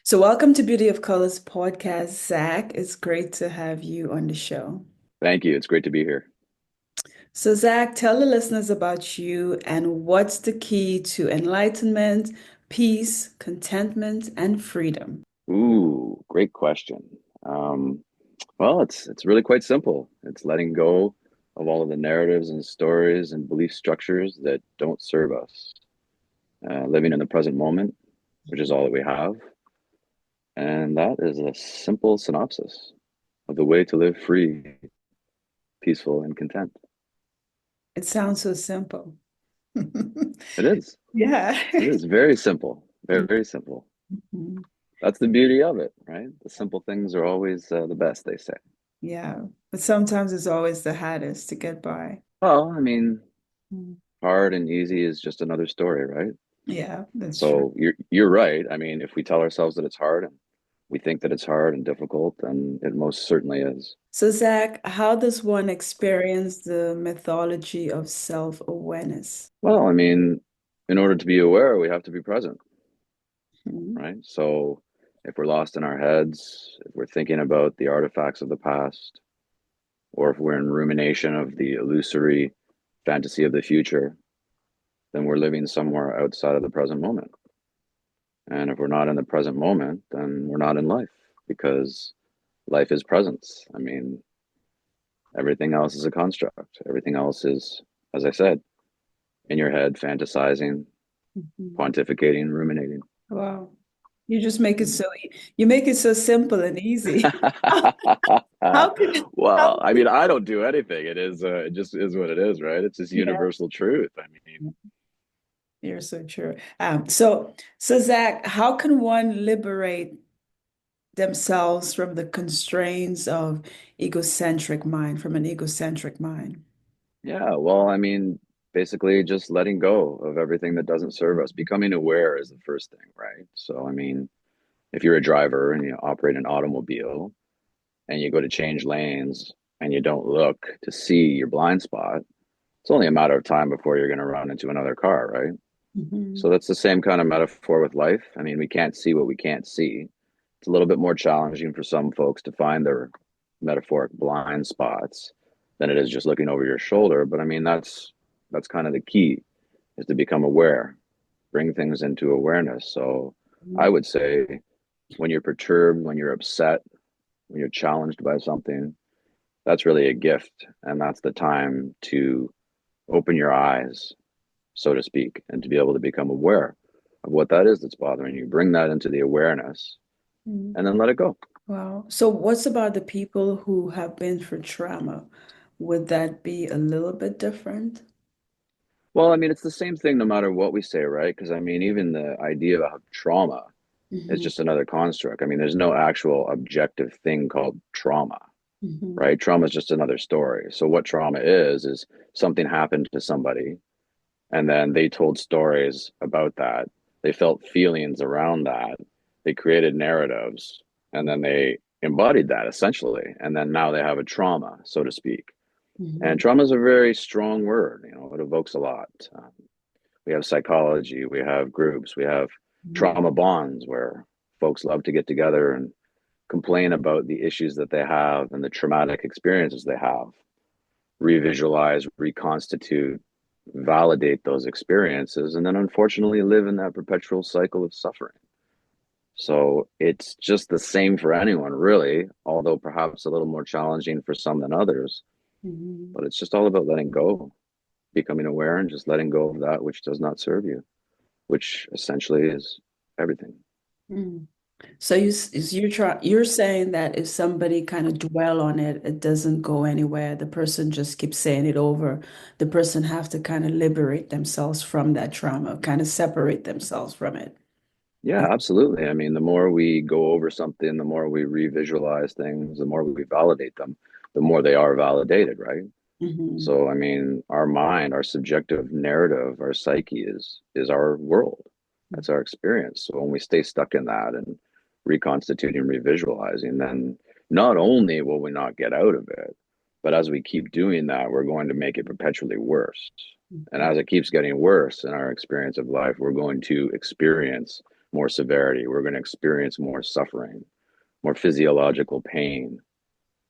So, welcome to Beauty of Colors podcast, Zach. It's great to have you on the show. Thank you. It's great to be here. So, Zach, tell the listeners about you and what's the key to enlightenment, peace, contentment, and freedom. Ooh, great question. Um, well, it's really quite simple. It's letting go of all of the narratives and stories and belief structures that don't serve us. Living in the present moment, which is all that we have. And that is a simple synopsis of the way to live free, peaceful, and content. It sounds so simple. It is. Yeah. It is very simple. Very, very simple. Mhm. That's the beauty of it, right? The simple things are always the best, they say. Yeah. But sometimes it's always the hardest to get by. Well, I mean, Mm. hard and easy is just another story, right? Yeah, that's true. So you're right. I mean, if we tell ourselves that it's hard and we think that it's hard and difficult, then it most certainly is. So, Zach, how does one experience the mythology of self-awareness? Well, I mean, in order to be aware, we have to be present, Mhm. right? So if we're lost in our heads, if we're thinking about the artifacts of the past, or if we're in rumination of the illusory fantasy of the future, then we're living somewhere outside of the present moment. And if we're not in the present moment, then we're not in life because life is presence. I mean, everything else is a construct. Everything else is, as I said, in your head, fantasizing, Mhm. pontificating, ruminating. Wow. You just make it you make it so simple and easy. How can Well, how I mean, I don't do anything. It just is what it is, right? It's just yeah, universal truth. I mean, you're so true. So Zach, how can one liberate themselves from the constraints of from an egocentric mind? yeah, well, I mean, basically just letting go of everything that doesn't serve us. Becoming aware is the first thing, right? So, I mean, if you're a driver and you operate an automobile, and you go to change lanes and you don't look to see your blind spot, it's only a matter of time before you're going to run into another car, right? So Mhm. that's the same kind of metaphor with life. I mean, we can't see what we can't see. It's a little bit more challenging for some folks to find their metaphoric blind spots than it is just looking over your shoulder. But I mean, that's kind of the key is to become aware, bring things into awareness. So I would say when you're perturbed, when you're upset, when you're challenged by something, that's really a gift. And that's the time to open your eyes, so to speak, and to be able to become aware of what that is that's bothering you. Bring that into the awareness Mhm. and then let it go. Wow. So what's about the people who have been through trauma? Would that be a little bit different? Well, I mean, it's the same thing no matter what we say, right? Because I mean, even the idea of trauma is Hmm. just another construct. I mean, there's no actual objective thing called trauma, Hmm. right? Trauma is just another story. So, what trauma is something happened to somebody and then they told stories about that. They felt feelings around that. They created narratives and then they embodied that essentially. And then now they have a trauma, so to speak. And Hmm. trauma is a very strong word. It evokes a lot. We have psychology, we have groups, we have trauma bonds where folks love to get together and complain about the issues that they have and the traumatic experiences they have, revisualize, reconstitute, validate those experiences, and then unfortunately live in that perpetual cycle of suffering. So it's just the same for anyone, really, although perhaps a little more challenging for some than others. Hmm. But it's just all about letting go, becoming aware, and just letting go of that which does not serve you, which essentially is everything. Hmm. So you're saying that if somebody kind of dwell on it, it doesn't go anywhere. The person just keeps saying it over. The person have to kind of liberate themselves from that trauma, kind of separate themselves from it. Yeah, absolutely. I mean, the more we go over something, the more we revisualize things, the more we validate them, the more they are validated, right? Hmm. So, I mean, our mind, our subjective narrative, our psyche is our world. That's our experience. So when we stay stuck in that and reconstituting, revisualizing, then not only will we not get out of it, but as we keep doing that, we're going to make it perpetually worse. And as it keeps getting worse in our experience of life, we're going to experience more severity. We're going to experience more suffering, more physiological pain.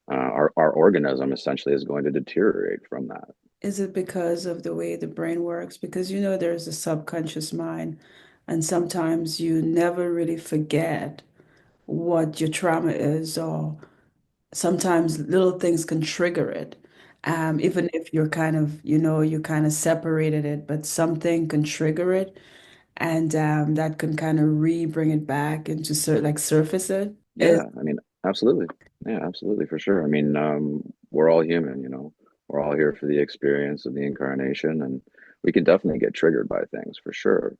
Our organism essentially is going to deteriorate from that. Is it because of the way the brain works? Because you know there's a subconscious mind, and sometimes you never really forget what your trauma is, or sometimes little things can trigger it. Even if you're kind of, you kind of separated it, but something can trigger it, and that can kind of re-bring it back into like surface it. Is Yeah, I mean, absolutely. Yeah, absolutely, for sure. I mean, we're all human, you know. We're all here for the experience of the incarnation, and we can definitely get triggered by things for sure.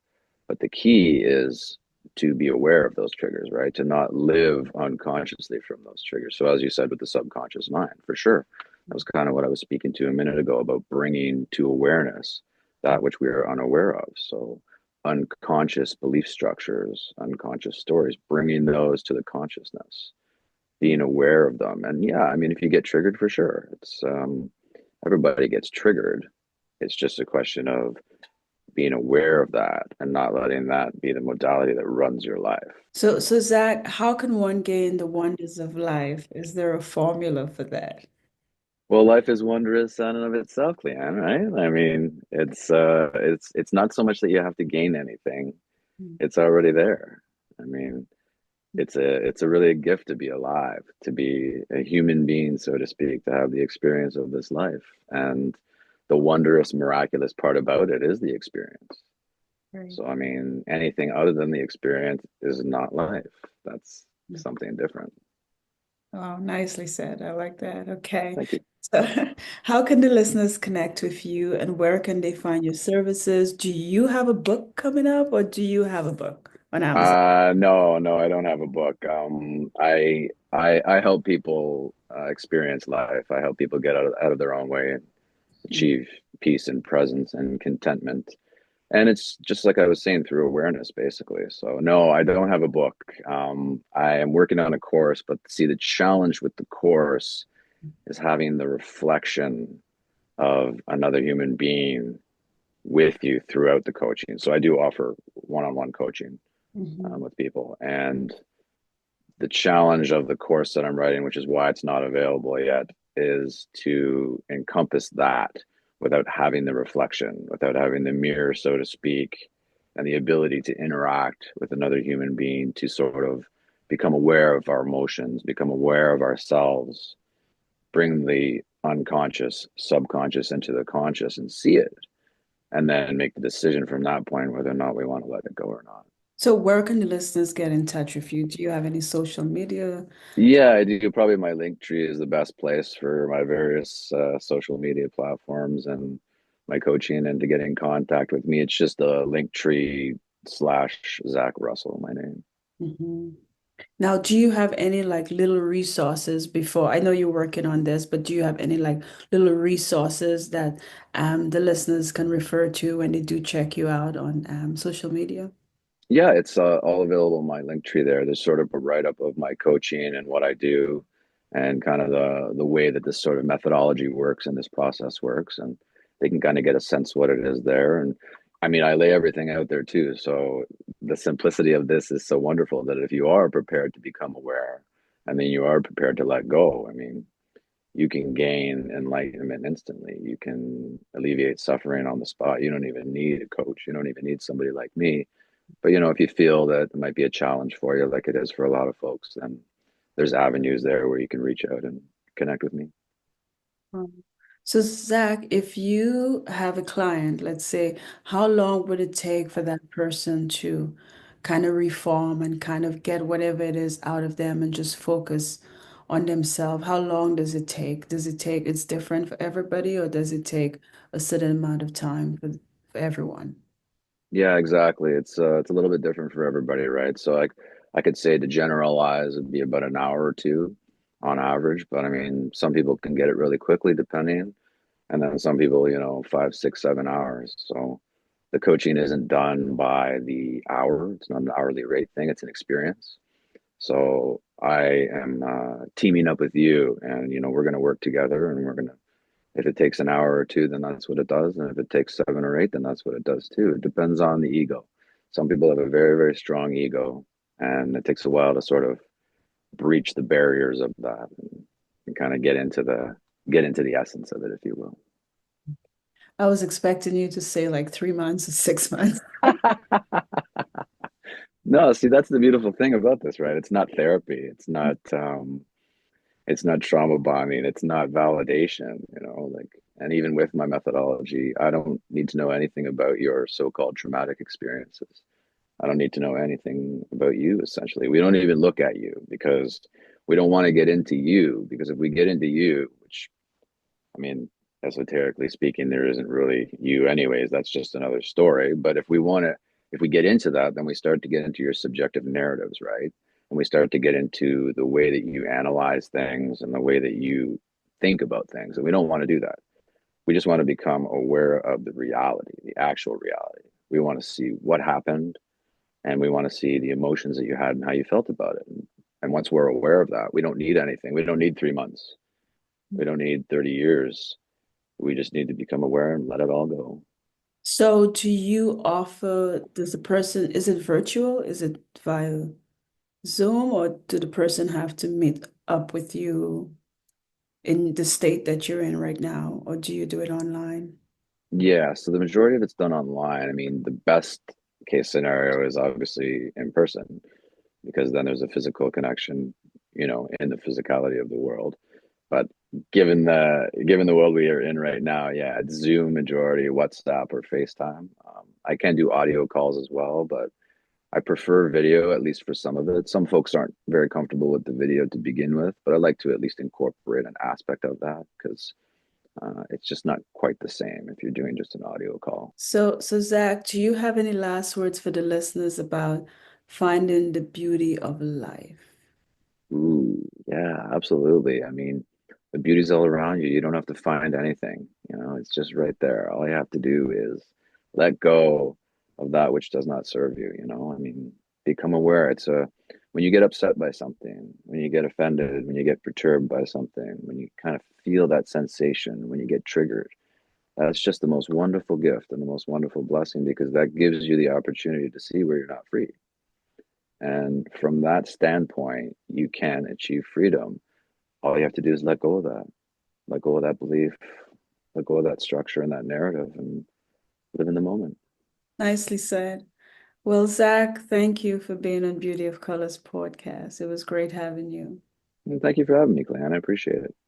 But the key is to be aware of those triggers, right? To not live unconsciously from those triggers. So, as you said, with the subconscious mind, for sure. That was kind of what I was speaking to a minute ago about bringing to awareness that which we are unaware of. So, unconscious belief structures, unconscious stories, bringing those to the consciousness, being aware of them. And yeah, I mean, if you get triggered, for sure, it's everybody gets triggered. It's just a question of being aware of that and not letting that be the modality that runs your life. so Zach, how can one gain the wonders of life? Is there a formula for that? Well, life is wondrous in and of itself, Leanne, right? I mean, it's not so much that you have to gain anything. It's already there. I mean, it's a really a gift to be alive, to be a human being, so to speak, to have the experience of this life. And the wondrous, miraculous part about it is the experience. Right. So, I mean, anything other than the experience is not life. That's something different. Oh, nicely said. I like that. Okay. Thank you. So, how can the listeners connect with you and where can they find your services? Do you have a book coming up or do you have a book on Amazon? No, no, I don't have a book. I help people experience life. I help people get out of their own way and achieve peace and presence and contentment. And it's just like I was saying, through awareness, basically. So no, I don't have a book. I am working on a course, but see, the challenge with the course is having the reflection of another human being with you throughout the coaching. So I do offer one-on-one coaching Mhm. with people, and the challenge of the course that I'm writing, which is why it's not available yet, is to encompass that without having the reflection, without having the mirror, so to speak, and the ability to interact with another human being to sort of become aware of our emotions, become aware of ourselves, bring the unconscious, subconscious into the conscious and see it, and then make the decision from that point whether or not we want to let it go or not. So, where can the listeners get in touch with you? Do you have any social media? Yeah, I do. Probably my link tree is the best place for my various social media platforms and my coaching and to get in contact with me. It's just a link tree slash Zac Russell, my name. Mhm. Now, do you have any like little resources before? I know you're working on this, but do you have any like little resources that the listeners can refer to when they do check you out on social media? Yeah, it's all available in my link tree there. There's sort of a write up of my coaching and what I do, and kind of the way that this sort of methodology works and this process works, and they can kind of get a sense what it is there. And I mean, I lay everything out there too. So the simplicity of this is so wonderful that if you are prepared to become aware, and then you are prepared to let go, I mean, you can gain enlightenment instantly. You can alleviate suffering on the spot. You don't even need a coach. You don't even need somebody like me, but if you feel that it might be a challenge for you, like it is for a lot of folks, then there's avenues there where you can reach out and connect with me. Um, So, Zach, if you have a client, let's say, how long would it take for that person to kind of reform and kind of get whatever it is out of them and just focus on themselves? How long does it take? It's different for everybody, or does it take a certain amount of time for everyone? Yeah, exactly. It's a little bit different for everybody, right? So like I could say to generalize it'd be about an hour or two on average, but I mean some people can get it really quickly depending, and then some people, 5, 6, 7 hours. So the coaching isn't done by the hour. It's not an hourly rate thing. It's an experience. So I am teaming up with you, and we're going to work together, and we're going to. If it takes an hour or two, then that's what it does, and if it takes 7 or 8, then that's what it does too. It depends on the ego. Some people have a very, very strong ego, and it takes a while to sort of breach the barriers of that and kind of get into the essence of it, if you will. I was expecting you to say like 3 months or 6 months. No, see, that's the beautiful thing about this, right? It's not therapy. It's not trauma bonding. It's not validation, like, and even with my methodology, I don't need to know anything about your so-called traumatic experiences. I don't need to know anything about you, essentially. We don't even look at you because we don't want to get into you. Because if we get into you, which, I mean, esoterically speaking, there isn't really you, anyways. That's just another story. But if we get into that, then we start to get into your subjective narratives, right? And we start to get into the way that you analyze things and the way that you think about things. And we don't want to do that. We just want to become aware of the reality, the actual reality. We want to see what happened and we want to see the emotions that you had and how you felt about it. And once we're aware of that, we don't need anything. We don't need 3 months. We don't need 30 years. We just need to become aware and let it all go. So do you offer, does the person, is it virtual? Is it via Zoom, or do the person have to meet up with you in the state that you're in right now, or do you do it online? Yeah, so the majority of it's done online. I mean, the best case scenario is obviously in person because then there's a physical connection, in the physicality of the world. But given the world we are in right now, yeah, it's Zoom majority, WhatsApp or FaceTime. I can do audio calls as well, but I prefer video at least for some of it. Some folks aren't very comfortable with the video to begin with, but I like to at least incorporate an aspect of that because it's just not quite the same if you're doing just an audio call. So Zach, do you have any last words for the listeners about finding the beauty of life? Ooh, yeah, absolutely. I mean, the beauty's all around you. You don't have to find anything, it's just right there. All you have to do is let go of that which does not serve you, I mean, become aware. When you get upset by something, when you get offended, when you get perturbed by something, when you kind of feel that sensation, when you get triggered, that's just the most wonderful gift and the most wonderful blessing because that gives you the opportunity to see where you're not free. And from that standpoint, you can achieve freedom. All you have to do is let go of that belief, let go of that structure and that narrative, and live in the moment. Nicely said. Well, Zach, thank you for being on Beauty of Colors podcast. It was great having you. And thank you for having me, Clan. I appreciate it.